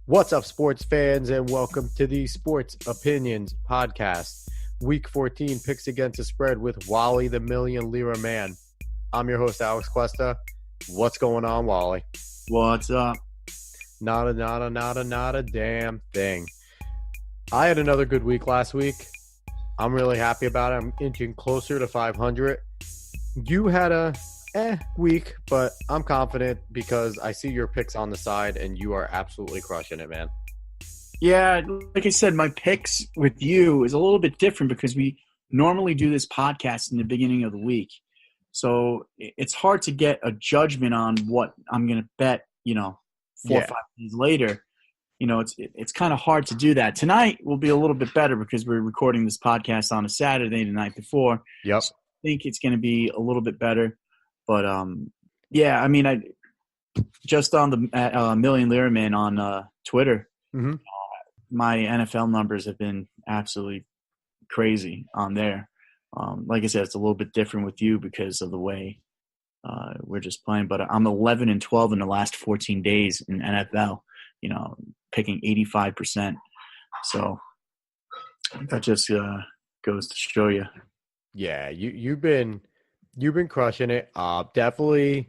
What's up, sports fans, and welcome to the Sports Opinions Podcast. Week 14, picks against the spread with Wally, the Million Lira Man. I'm your host, Alex Cuesta. What's going on, Wally? What's up? Not a damn thing. I had another good week last week. I'm really happy about it. I'm inching closer to 500. You had a week, but I'm confident because I see your picks on the side and you are absolutely crushing it, man. Yeah, like I said, my picks with you is a little bit different because we normally do this podcast in the beginning of the week. So it's hard to get a judgment on what I'm going to bet, 4 or 5 days later. It's kind of hard to do that. Tonight will be a little bit better because we're recording this podcast on a Saturday the night before. Yep. So I think it's going to be a little bit better. But, I just on the Million Lira Man on Twitter, my NFL numbers have been absolutely crazy on there. Like I said, it's a little bit different with you because of the way we're just playing. But I'm 11-12 in the last 14 days in NFL, picking 85%. So that just goes to show you. Yeah, you've been crushing it. Definitely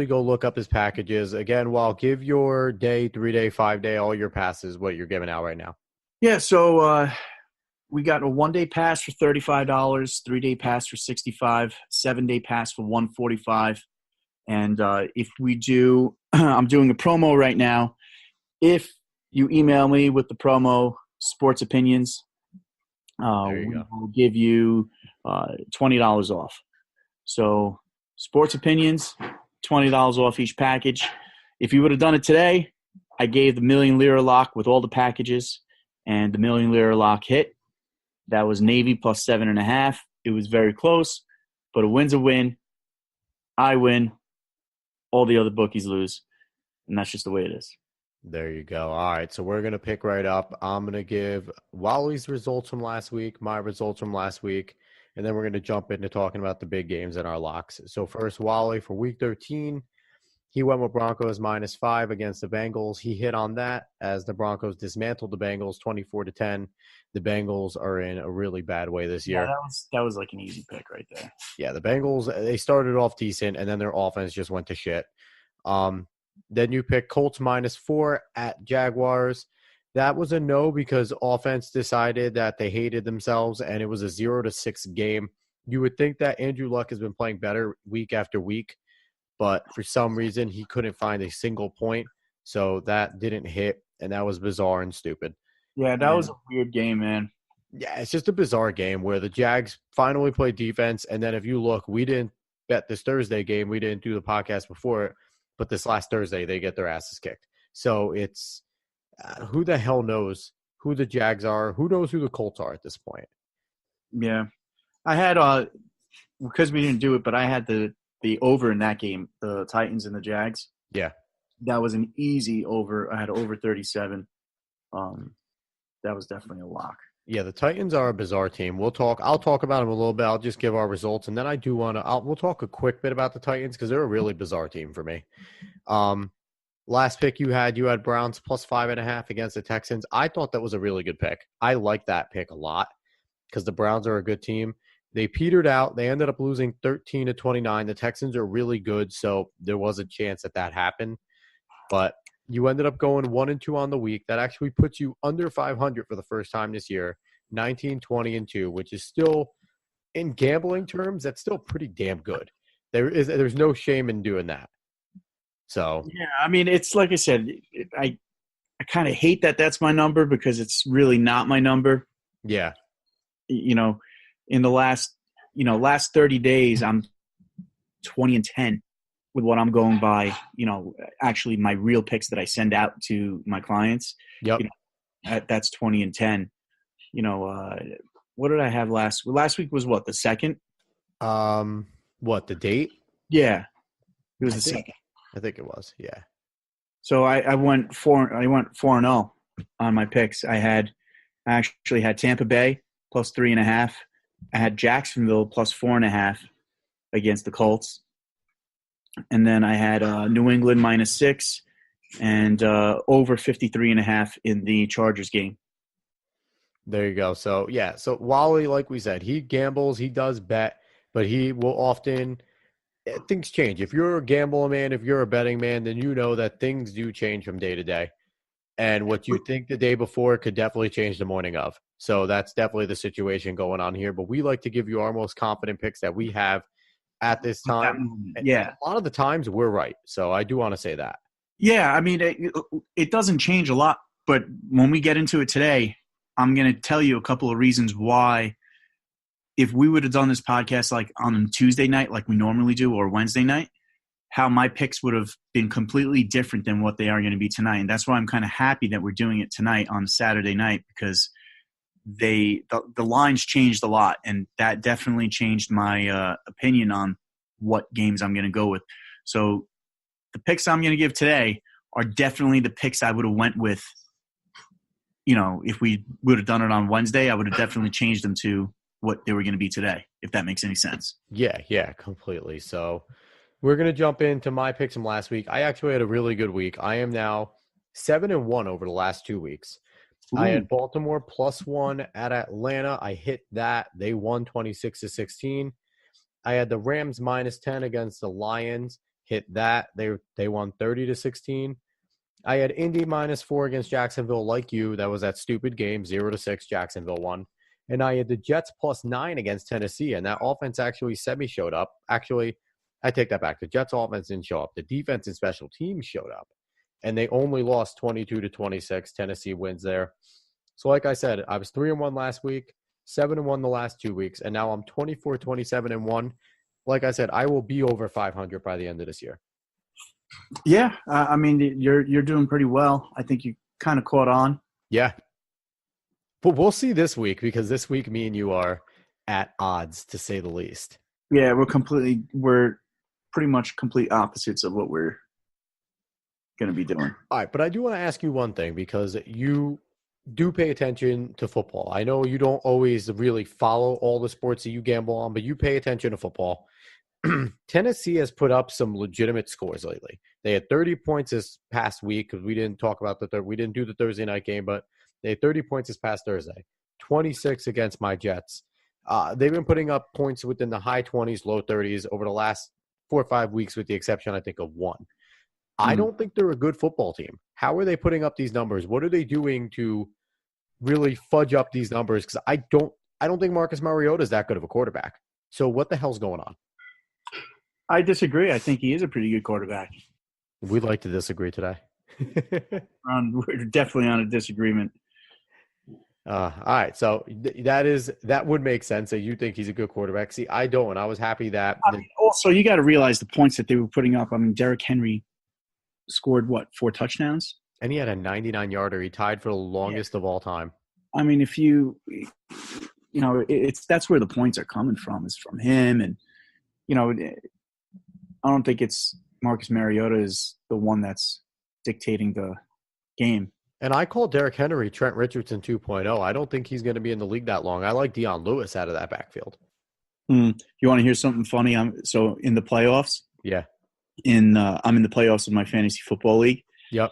go look up his packages. Again, I'll give your day, 3-day, 5-day, all your passes, what you're giving out right now. Yeah, so we got a 1-day pass for $35, 3-day pass for $65, 7-day pass for $145. And if we do, I'm doing a promo right now. If you email me with the promo Sports Opinions, we will give you $20 off. So Sports Opinions, $20 off each package. If you would have done it today, I gave the Million Lira lock with all the packages, and the Million Lira lock hit. That was Navy plus 7.5. It was very close, but a win's a win. I win. All the other bookies lose, and that's just the way it is. There you go. All right, so we're going to pick right up. I'm going to give Wally's results from last week, my results from last week, and then we're going to jump into talking about the big games and our locks. So first, Wally, for week 13, he went with Broncos -5 against the Bengals. He hit on that as the Broncos dismantled the Bengals 24-10. The Bengals are in a really bad way this year. Yeah, that was like an easy pick right there. Yeah, the Bengals, they started off decent, and then their offense just went to shit. Then you pick Colts -4 at Jaguars. That was a no because offense decided that they hated themselves, and it was a 0-6 game. You would think that Andrew Luck has been playing better week after week, but for some reason he couldn't find a single point, so that didn't hit, and that was bizarre and stupid. Yeah, that was a weird game, man. Yeah, it's just a bizarre game where the Jags finally played defense, and then if you look, we didn't bet this Thursday game. We didn't do the podcast before it, but this last Thursday they get their asses kicked. So it's who the hell knows who the Jags are? Who knows who the Colts are at this point? Yeah. I had because we didn't do it, but I had the over in that game, the Titans and the Jags. Yeah. That was an easy over. I had over 37. That was definitely a lock. Yeah, the Titans are a bizarre team. I'll talk about them a little bit. I'll just give our results, and then I do want to. We'll talk a quick bit about the Titans because they're a really bizarre team for me. Last pick you had Browns +5.5 against the Texans. I thought that was a really good pick. I like that pick a lot because the Browns are a good team. They petered out. They ended up losing 13-29. The Texans are really good, so there was a chance that happened. But you ended up going 1-2 on the week. That actually puts you under 500 for the first time this year, 19-20-2, which is still, in gambling terms, that's still pretty damn good. There's no shame in doing that. So yeah, I mean, it's like I said, I kind of hate that that's my number because it's really not my number. Yeah. In the last 30 days, I'm 20-10 with what I'm going by, actually my real picks that I send out to my clients. Yep. That's 20-10. What did I have last week was what, the second? What, the date? Yeah. It was the second. I think it was, yeah. So I went 4-0 on my picks. I actually had Tampa Bay +3.5. I had Jacksonville +4.5 against the Colts. And then I had New England -6 and over 53.5 in the Chargers game. There you go. So, yeah. So, Wally, like we said, he gambles, he does bet, but he will often things change. If you're a gambling man, if you're a betting man, then you know that things do change from day to day. And what you think the day before could definitely change the morning of. So that's definitely the situation going on here. But we like to give you our most confident picks that we have at this time. Yeah. And a lot of the times we're right. So I do want to say that. Yeah, I mean, it doesn't change a lot. But when we get into it today, I'm going to tell you a couple of reasons why if we would have done this podcast like on Tuesday night like we normally do or Wednesday night, how my picks would have been completely different than what they are going to be tonight. And that's why I'm kind of happy that we're doing it tonight on Saturday night because the lines changed a lot, and that definitely changed my opinion on what games I'm going to go with. So the picks I'm going to give today are definitely the picks I would have went with. You know, if we would have done it on Wednesday, I would have definitely changed them to what they were going to be today, if that makes any sense. Yeah, completely. So we're going to jump into my picks from last week. I actually had a really good week. I am now 7-1 over the last 2 weeks. Ooh. I had Baltimore +1 at Atlanta. I hit that. They won 26-16. I had the Rams -10 against the Lions. Hit that. They won 30-16. I had Indy -4 against Jacksonville, like you. That was that stupid game, 0-6. Jacksonville won. And I had the Jets +9 against Tennessee, and that offense actually showed up. Actually, I take that back. The Jets offense didn't show up. The defense and special teams showed up. And they only lost 22-26. Tennessee wins there. So like I said, I was 3-1 last week, 7-1 the last 2 weeks, and now I'm 24-27-1. Like I said, I will be over 500 by the end of this year. Yeah, I mean you're doing pretty well. I think you kind of caught on. Yeah. But we'll see this week because this week me and you are at odds, to say the least. Yeah, we're pretty much complete opposites of what we're going to be doing. All right, but I do want to ask you one thing because you do pay attention to football. I know you don't always really follow all the sports that you gamble on, but you pay attention to football. Tennessee has put up some legitimate scores lately. They had 30 points this past week because we didn't talk about we didn't do the Thursday night game, but they had 30 points this past Thursday, 26 against my Jets. They've been putting up points within the high 20s, low 30s over the last 4 or 5 weeks, with the exception, I think, of one. I don't think they're a good football team. How are they putting up these numbers? What are they doing to really fudge up these numbers? Because I don't think Marcus Mariota is that good of a quarterback. So what the hell's going on? I disagree. I think he is a pretty good quarterback. We'd like to disagree today. We're definitely on a disagreement. All right. So that would make sense that you think he's a good quarterback. See, I don't. And I was happy that. Also, you got to realize the points that they were putting up. I mean, Derrick Henry scored, 4 touchdowns? And he had a 99-yarder. He tied for the longest of all time. I mean, if that's where the points are coming from, is from him. And, I don't think it's Marcus Mariota is the one that's dictating the game. And I call Derrick Henry Trent Richardson 2.0. I don't think he's going to be in the league that long. I like Deion Lewis out of that backfield. You want to hear something funny? So in the playoffs, yeah, I'm in the playoffs of my fantasy football league. Yep.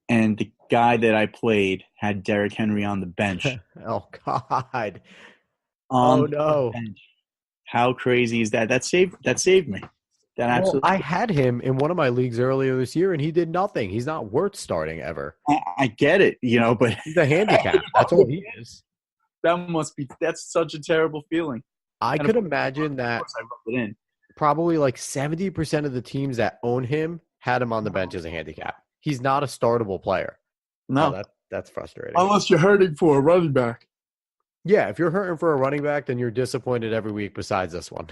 And the guy that I played had Derrick Henry on the bench. Oh God! Oh no! How crazy is that? That saved me. That absolutely. I had him in one of my leagues earlier this year, and he did nothing. He's not worth starting ever. I get it, but he's a handicap. That's all he is. That's such a terrible feeling. I could imagine that probably like 70% of the teams that own him had him on the bench as a handicap. He's not a startable player. No. Oh, that's frustrating. Unless you're hurting for a running back. Yeah, if you're hurting for a running back, then you're disappointed every week besides this one.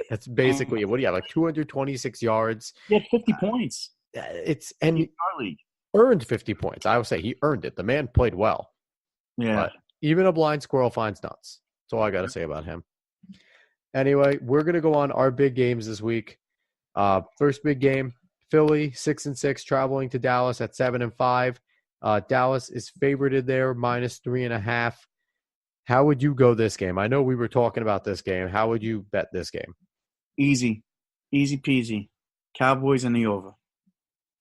That's basically what do you have, like 226 yards? He had 50 points. He earned 50 points. I would say he earned it. The man played well. Yeah. But even a blind squirrel finds nuts. That's all I got to say about him. Anyway, we're going to go on our big games this week. First big game, Philly, 6-6, traveling to Dallas at 7-5. Dallas is favorited there, -3.5. How would you go this game? I know we were talking about this game. How would you bet this game? Easy peasy. Cowboys in the over.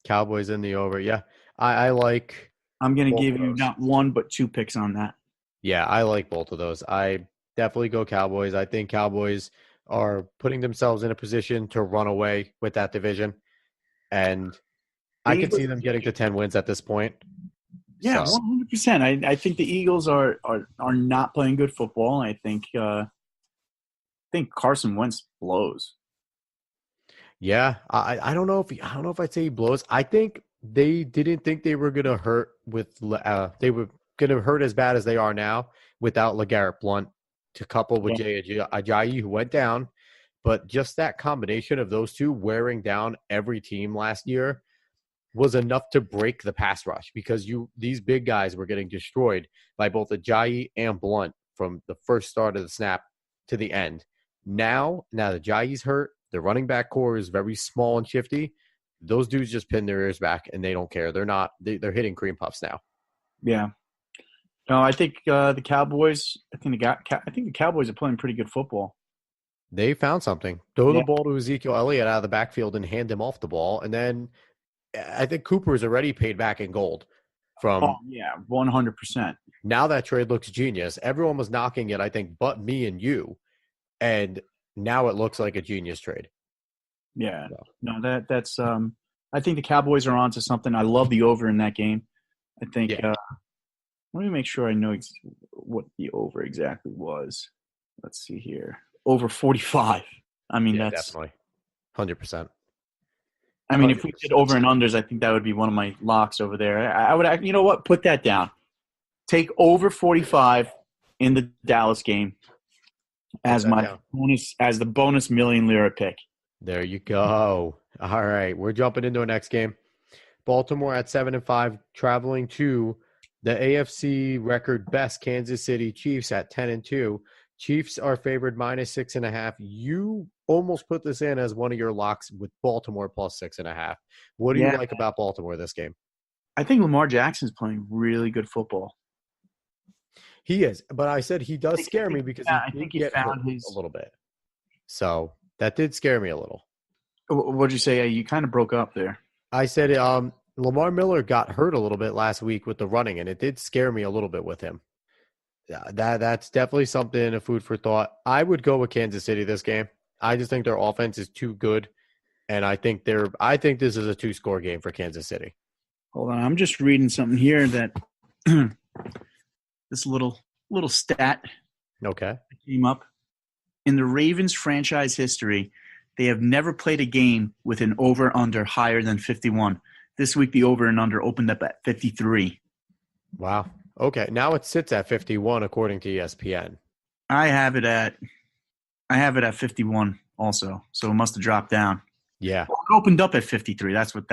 Cowboys in the over. Yeah, I like I'm going to both give of you those. not one but two picks on that. Yeah, I like both of those. I definitely go Cowboys. I think Cowboys are putting themselves in a position to run away with that division, and The I could Eagles, see them getting to 10 wins at this point. yeah, So 100%. I think the Eagles are not playing good football. I think Carson Wentz blows. yeah, I don't know if I'd say he blows. I think they didn't think they were gonna hurt they were gonna hurt as bad as they are now without LeGarrette Blount to couple with Yeah. Jay Ajayi who went down. But just that combination of those two wearing down every team last year was enough to break the pass rush because these big guys were getting destroyed by both Ajayi and Blunt from the first start of the snap to the end. Now that Ajayi's hurt, the running back core is very small and shifty. Those dudes just pin their ears back and they don't care. They're hitting cream puffs now. Yeah. No, I think the Cowboys. I think the Cowboys are playing pretty good football. They found something. Throw the Yeah. ball to Ezekiel Elliott out of the backfield and hand him off the ball. And then I think Cooper is already paid back in gold Oh from yeah, 100%. now that trade looks genius. Everyone was knocking it, I think, but me and you. And now it looks like a genius trade. Yeah. So, No, that's. I think the Cowboys are onto something. I love the over in that game. I think. yeah, Let me make sure I know what the over exactly was. Let's see here. Over 45. I mean, yeah, that's. definitely. 100%. I mean, if we did 100%. over and unders, I think that would be one of my locks over there. I would. You know what? Put that down. Take over 45 in the Dallas game Put as that my down. bonus million lira pick. There you go. All right. We're jumping into our next game. Baltimore at 7-5, traveling to the AFC record best Kansas City Chiefs at 10-2. Chiefs are favored -6.5. You almost put this in as one of your locks with Baltimore plus 6.5. What do you Yeah, like about Baltimore this game? I think Lamar Jackson's playing really good football. He is, but I said he does scare me because he I think did he get hurt found a his. little bit. So that did scare me a little. What'd you say? You kind of broke up there. I said Lamar Miller got hurt a little bit last week with the running, and it did scare me a little bit with him. Yeah, that's definitely something, a food for thought. I would go with Kansas City this game. I just think their offense is too good, and I think this is a 2-score game for Kansas City. Hold on, I'm just reading something here that this little stat Okay. came up. In the Ravens franchise history, they have never played a game with an over-under higher than 51. This week, the over and under opened up at 53. Wow. Okay. Now it sits at 51 according to ESPN. I have it at 51 also, so it must have dropped down. Yeah. Well, it opened up at 53. That's what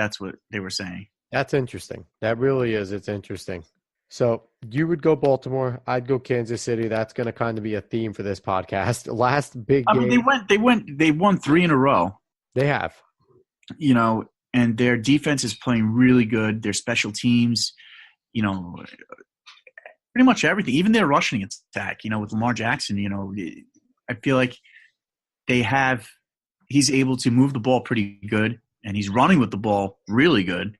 they were saying. That's interesting. That really is. It's interesting. So you would go Baltimore. I'd go Kansas City. That's going to kind of be a theme for this podcast. Last big I game. mean, they won 3 in a row. They have. You know, and their defense is playing really good. Their special teams, you know, pretty much everything. Even their rushing attack, you know, with Lamar Jackson, you know, I feel like he's able to move the ball pretty good, and he's running with the ball really good.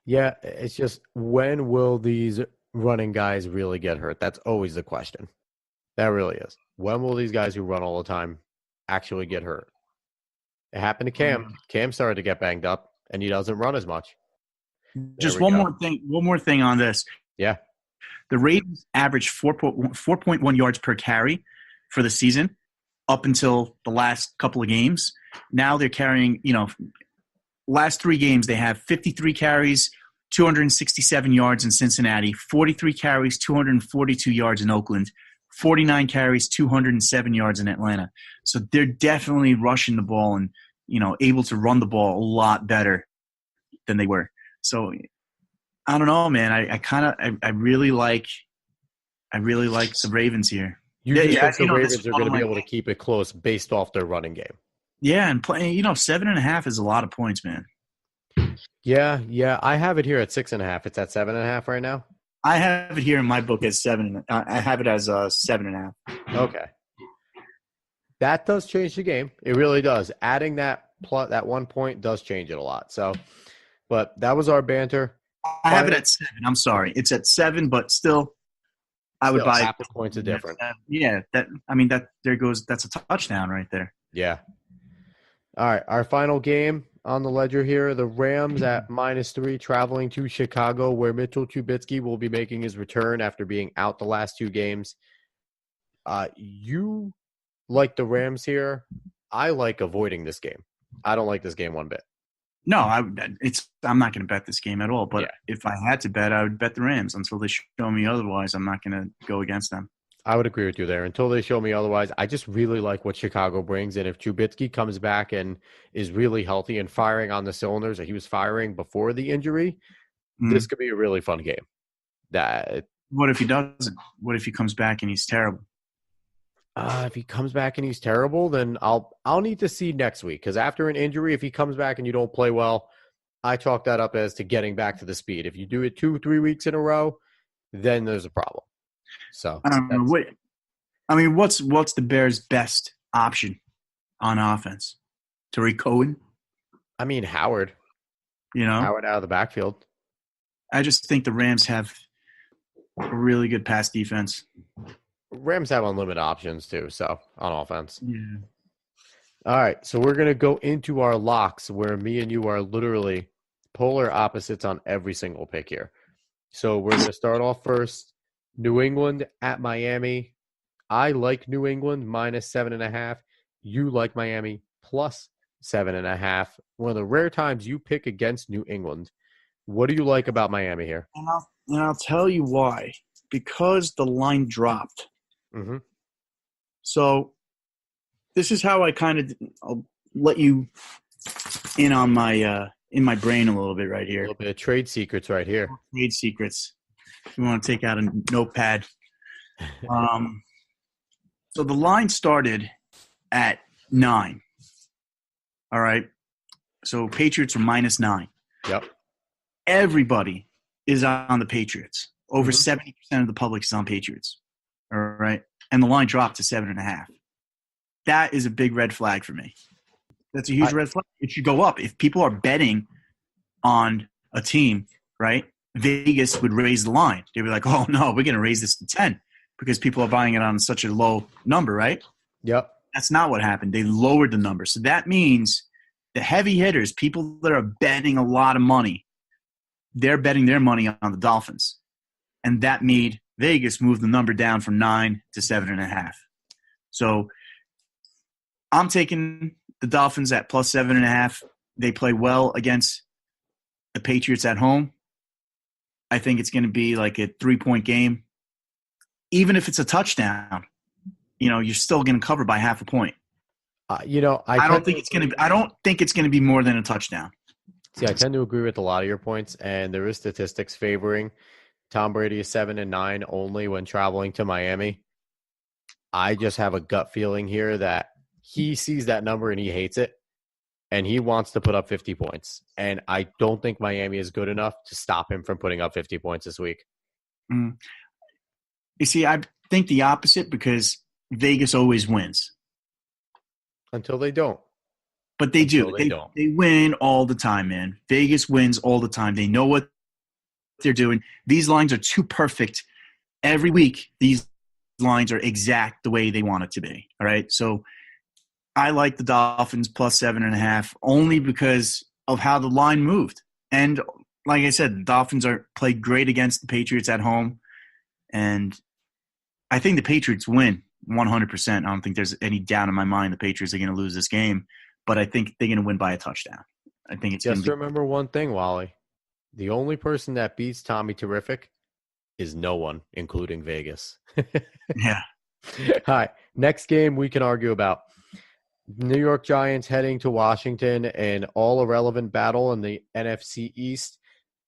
Yeah, it's just when will these running guys really get hurt? That's always the question. That really is. When will these guys who run all the time actually get hurt? It happened to Cam. Cam started to get banged up, and he doesn't run as much. Just we go. One more thing on this. Yeah. The Ravens averaged 4.1 yards per carry for the season up until the last couple of games. Now they're carrying, you know, last 3 games they have 53 carries, 267 yards in Cincinnati, 43 carries, 242 yards in Oakland, 49 carries, 207 yards in Atlanta. So they're definitely rushing the ball and, you know, able to run the ball a lot better than they were. So I don't know, man. I really like the Ravens here. You just think the you know, Ravens are going to be able to keep it close based off their running game. Yeah, and playing, you know, 7.5 is a lot of points, man. Yeah. I have it here at 6.5. It's at 7.5 right now. I have it here in my book as 7. I have it as 7.5. Okay. That does change the game. It really does. Adding that 1 point does change it a lot. So But that was our banter. I have it Final, at 7. I'm sorry. It's at 7, but still, I would still buy it. half a point's a different. Yeah, that's a touchdown right there. Yeah. All right. Our final game on the ledger here: the Rams at -3 traveling to Chicago, where Mitchell Trubisky will be making his return after being out the last 2 games. You like the Rams here? I like avoiding this game. I don't like this game one bit. No, I'm not going to bet this game at all. But Yeah. if I had to bet, I would bet the Rams until they show me otherwise. I'm not going to go against them. I would agree with you there. Until they show me otherwise, I just really like what Chicago brings. And if Trubisky comes back and is really healthy and firing on the cylinders that he was firing before the injury, this could be a really fun game. What if he doesn't? What if he comes back and he's terrible? If he comes back and he's terrible, then I'll need to see next week, because after an injury, if he comes back and you don't play well, I chalk that up as to getting back to the speed. If you do it 2-3 weeks in a row, then there's a problem. So I don't know. What's the Bears' best option on offense? Tariq Cohen? I mean, Howard out of the backfield. I just think the Rams have a really good pass defense. Rams have unlimited options too, so on offense. Yeah. All right, so we're going to go into our locks, where me and you are literally polar opposites on every single pick here. So we're going to start off first. New England at Miami. I like New England -7.5. You like Miami +7.5. One of the rare times you pick against New England. What do you like about Miami here? And I'll tell you why. Because the line dropped. Mm-hmm. So this is how I'll let you in on in my brain a little bit right A here. little bit of trade secrets right here. Trade secrets. If you want to take out a notepad. So the line started at 9. All right. So Patriots are -9. Yep. Everybody is on the Patriots. Over 70% of the public is on Patriots. All right. And the line dropped to 7.5. That is a big red flag for me. That's a huge red flag. It should go up. If people are betting on a team, right, Vegas would raise the line. They'd be like, oh, no, we're going to raise this to 10 because people are buying it on such a low number, right? Yep. That's not what happened. They lowered the number. So that means the heavy hitters, people that are betting a lot of money, they're betting their money on the Dolphins. And that made Vegas move the number down from 9 to 7.5. So I'm taking the Dolphins at +7.5. They play well against the Patriots at home. I think it's going to be like a 3-point game. Even if it's a touchdown, you're still going to cover by half a point. I don't think it's going to be more than a touchdown. See, I tend to agree with a lot of your points, and there is statistics favoring Tom Brady is 7-9 only when traveling to Miami. I just have a gut feeling here that he sees that number and he hates it, and he wants to put up 50 points. And I don't think Miami is good enough to stop him from putting up 50 points this week. You see, I think the opposite, because Vegas always wins. Until they don't. But they do. They win all the time, man. Vegas wins all the time. They know what they're doing. These lines are too perfect. Every week, these lines are exact the way they want it to be. All right? So I like the Dolphins +7.5 only because of how the line moved. And like I said, the Dolphins played great against the Patriots at home. And I think the Patriots win 100%. I don't think there's any doubt in my mind the Patriots are going to lose this game. But I think they're going to win by a touchdown. I think it's just remember one thing, Wally. The only person that beats Tommy Terrific is no one, including Vegas. Yeah. All right. Next game we can argue about. New York Giants heading to Washington, an all-irrelevant battle in the NFC East.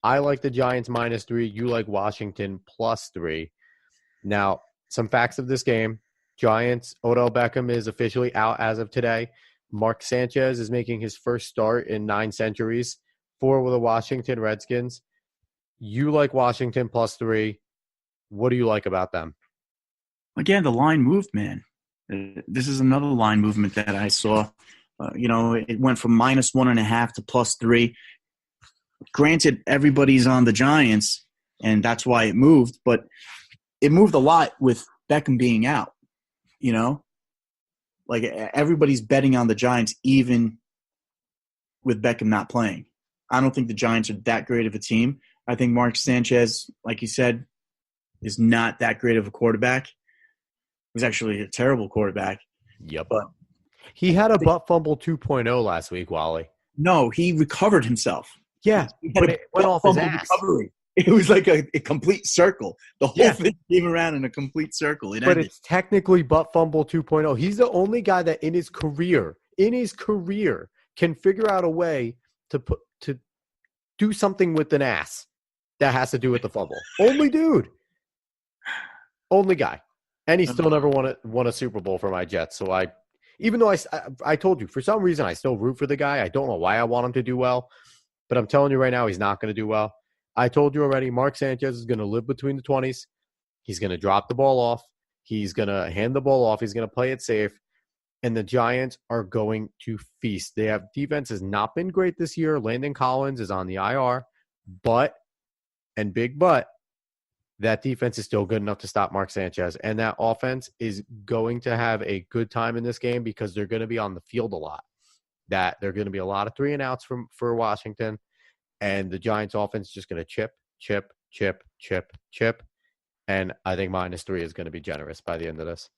I like the Giants -3. You like Washington +3. Now, some facts of this game. Giants, Odell Beckham is officially out as of today. Mark Sanchez is making his first start in 9 centuries for the Washington Redskins. You like Washington +3. What do you like about them? Again, the line moved, man. This is another line movement that I saw. It went from -1.5 to +3. granted, everybody's on the Giants, and that's why it moved, but it moved a lot with Beckham being out, you know? Like, everybody's betting on the Giants, even with Beckham not playing. I don't think the Giants are that great of a team. I think Mark Sanchez, like you said, is not that great of a quarterback. He's actually a terrible quarterback. Yep. But he had a butt fumble 2.0 last week, Wally. no, he recovered himself. Yeah, he but it went off his ass. Recovery. It was like a complete circle. The whole thing came around in a complete circle. But it's technically butt fumble 2.0. He's the only guy that in his career, can figure out a way to do something with an ass that has to do with the fumble. Only dude. Only guy. And he still never won a Super Bowl for my Jets. So even though I told you, for some reason, I still root for the guy. I don't know why I want him to do well, but I'm telling you right now, he's not going to do well. I told you already, Mark Sanchez is going to live between the 20s. He's going to drop the ball off. He's going to hand the ball off. He's going to play it safe. And the Giants are going to feast. Defense has not been great this year. Landon Collins is on the IR, but that defense is still good enough to stop Mark Sanchez. And that offense is going to have a good time in this game because they're going to be on the field a lot. That there are going to be a lot of 3-and-outs for Washington. And the Giants offense is just going to chip. And I think -3 is going to be generous by the end of this.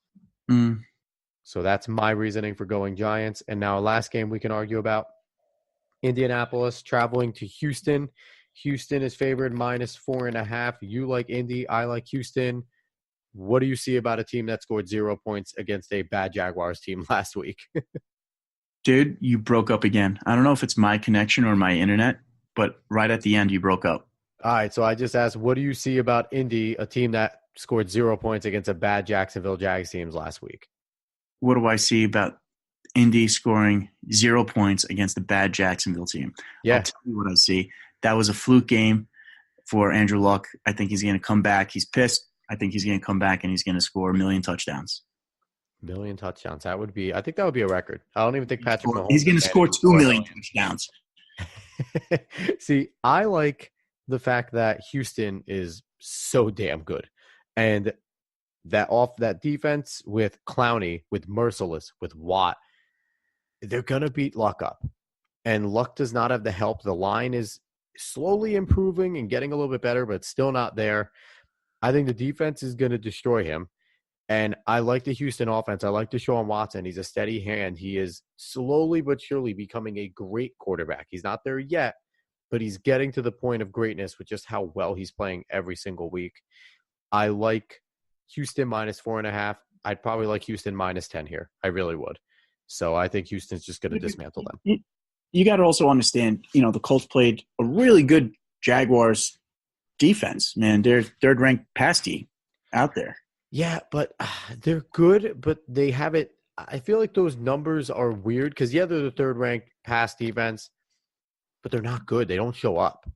So that's my reasoning for going Giants. And now last game we can argue about. Indianapolis traveling to Houston. Houston is favored -4.5. You like Indy. I like Houston. What do you see about a team that scored 0 points against a bad Jaguars team last week? Dude, you broke up again. I don't know if it's my connection or my internet, but right at the end you broke up. All right, so I just asked, what do you see about Indy, a team that scored 0 points against a bad Jacksonville Jags teams last week? What do I see about Indy scoring 0 points against a bad Jacksonville team? Yeah. I'll tell you what I see. That was a fluke game for Andrew Luck. I think he's going to come back. He's pissed. I think he's going to come back and he's going to score 1 million touchdowns. 1 million touchdowns. I think that would be a record. I don't even think Patrick Mahomes. He's going to score 2 million touchdowns. See, I like the fact that Houston is so damn good. And that defense with Clowney, with Merciless, with Watt, they're going to beat Luck up. And Luck does not have the help. The line is slowly improving and getting a little bit better, but it's still not there. I think the defense is going to destroy him. And I like the Houston offense. I like Deshaun Watson. He's a steady hand. He is slowly but surely becoming a great quarterback. He's not there yet, but he's getting to the point of greatness with just how well he's playing every single week. I like Houston -4.5. I'd probably like Houston -10 here. I really would. So I think Houston's just going to dismantle them. You got to also understand, the Colts played a really good Jaguars defense, man. They're third-ranked pass D out there. Yeah, but they're good, but they haven't – I feel like those numbers are weird because, they're the third-ranked pass defense, but they're not good. They don't show up.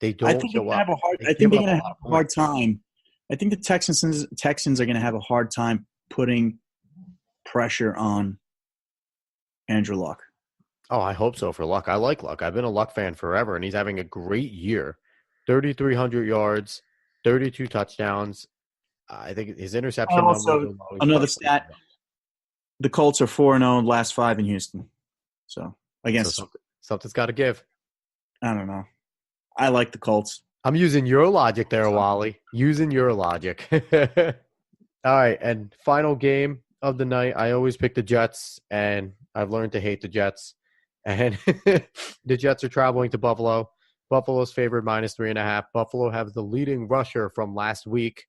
They don't show up. I think they're going to have a hard time. I think the Texans are going to have a hard time putting pressure on Andrew Luck. Oh, I hope so for Luck. I like Luck. I've been a Luck fan forever, and he's having a great year. 3,300 yards, 32 touchdowns. I think his interception also, another stat, the Colts are 4-0 last 5 in Houston. So, something's got to give. I don't know. I like the Colts. I'm using your logic there, Wally. Using your logic. All right, and final game of the night. I always pick the Jets, and I've learned to hate the Jets. And the Jets are traveling to Buffalo. Buffalo's favored -3.5. Buffalo have the leading rusher from last week,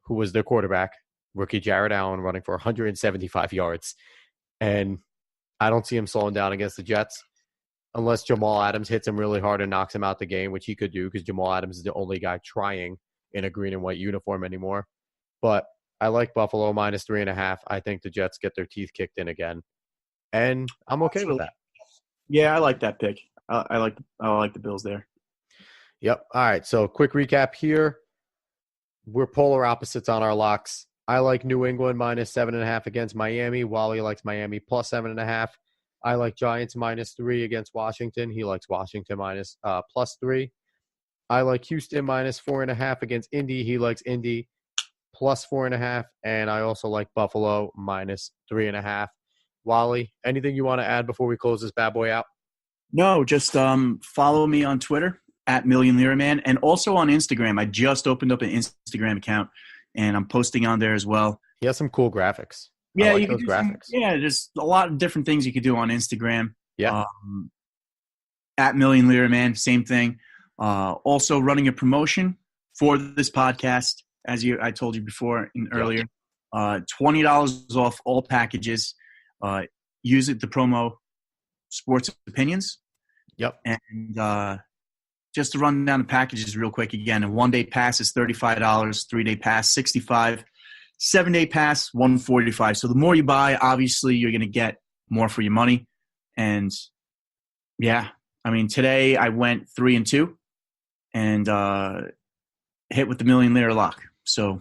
who was their quarterback, rookie Jared Allen, running for 175 yards. And I don't see him slowing down against the Jets unless Jamal Adams hits him really hard and knocks him out the game, which he could do because Jamal Adams is the only guy trying in a green and white uniform anymore. But I like Buffalo -3.5. I think the Jets get their teeth kicked in again. And I'm okay with that. Yeah, I like that pick. I like the Bills there. Yep. All right. So quick recap here. We're polar opposites on our locks. I like New England -7.5 against Miami. Wally likes Miami +7.5. I like Giants -3 against Washington. He likes Washington +3. I like Houston -4.5 against Indy. He likes Indy +4.5. And I also like Buffalo -3.5. Wally, anything you want to add before we close this bad boy out? No, just follow me on Twitter at Million Lira Man, and also on Instagram. I just opened up an Instagram account, and I'm posting on there as well. He has some cool graphics. I Yeah, like you can those do graphics. there's a lot of different things you could do on Instagram. Yeah. At Million Lira Man, same thing. Also running a promotion for this podcast, as I told you before and earlier. $20 off all packages. Use it, the promo Sports Opinions. Yep. And just to run down the packages real quick again, a 1-day pass is $35, 3-day pass $65, 7-day pass $145. So the more you buy, obviously you're going to get more for your money. And yeah, I mean, today I went 3-2 and hit with the Million Lira lock. So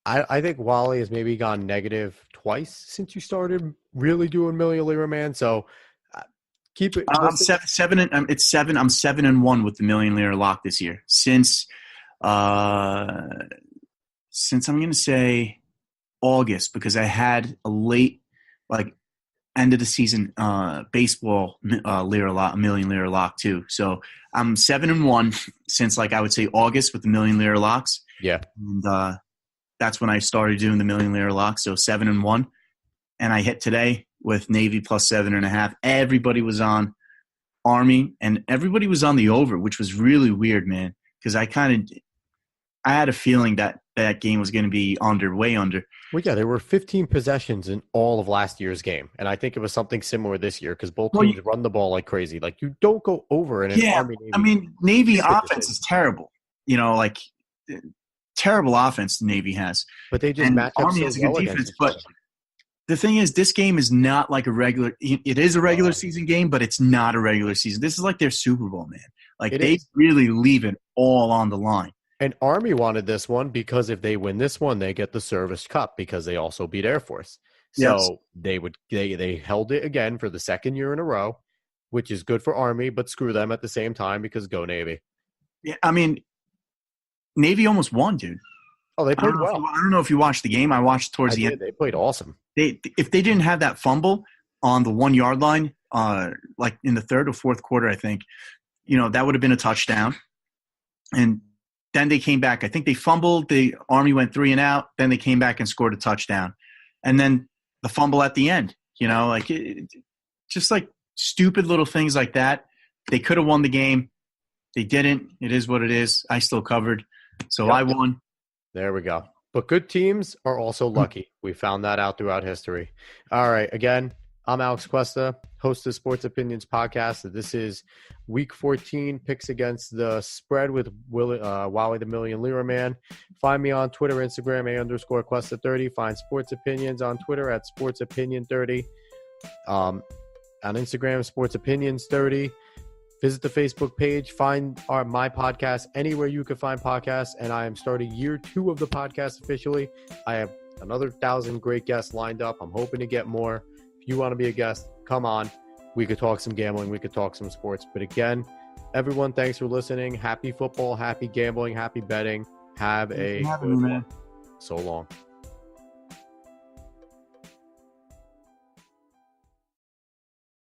I think Wally has maybe gone negative twice since you started really doing Million Lira Man. So keep it. I'm 7 and it's 7. I'm 7-1 with the Million Lira lock this year since I'm going to say August, because I had a late end of the season baseball Million Lira lock too. So I'm 7-1 since I would say August with the Million Lira locks. Yeah. And that's when I started doing the Million Lira lock. So 7-1, and I hit today with Navy +7.5. Everybody was on Army, and everybody was on the over, which was really weird, man. Because I had a feeling that game was going to be way under. Well, yeah, there were 15 possessions in all of last year's game, and I think it was something similar this year because both teams run the ball like crazy. You don't go over in an Army Navy. I mean, Navy offense is terrible. Terrible offense the Navy has. But they just match up Army so has a well good against defense. each But other. the thing is, this game is not like a regular – it is a regular season game, but it's not a regular season. This is like their Super Bowl, man. They really leave it all on the line. And Army wanted this one because if they win this one, they get the Service Cup because they also beat Air Force. So they held it again for the second year in a row, which is good for Army, but screw them at the same time because go Navy. Yeah, I mean, Navy almost won, dude. Oh, they played well. I don't know if you watched the game. I watched towards the end. They played awesome. If they didn't have that fumble on the 1 yard line, in the third or fourth quarter, I think, that would have been a touchdown. And then they came back. I think they fumbled. The Army went 3 and out. Then they came back and scored a touchdown. And then the fumble at the end, just stupid little things like that. They could have won the game. They didn't. It is what it is. I still covered. So I won. There we go. But good teams are also lucky. We found that out throughout history. All right. Again, I'm Alex Cuesta, host of Sports Opinions Podcast. This is Week 14, picks against the spread with Wally the Million Lira Man. Find me on Twitter, Instagram, _Cuesta30. Find Sports Opinions on Twitter at SportsOpinion30. On Instagram, Sports Opinions 30. Visit the Facebook page. Find my podcast anywhere you can find podcasts. And I am starting year 2 of the podcast officially. I have another 1,000 great guests lined up. I'm hoping to get more. If you want to be a guest, come on. We could talk some gambling. We could talk some sports. But again, everyone, thanks for listening. Happy football, happy gambling, happy betting. Have a good one. So long.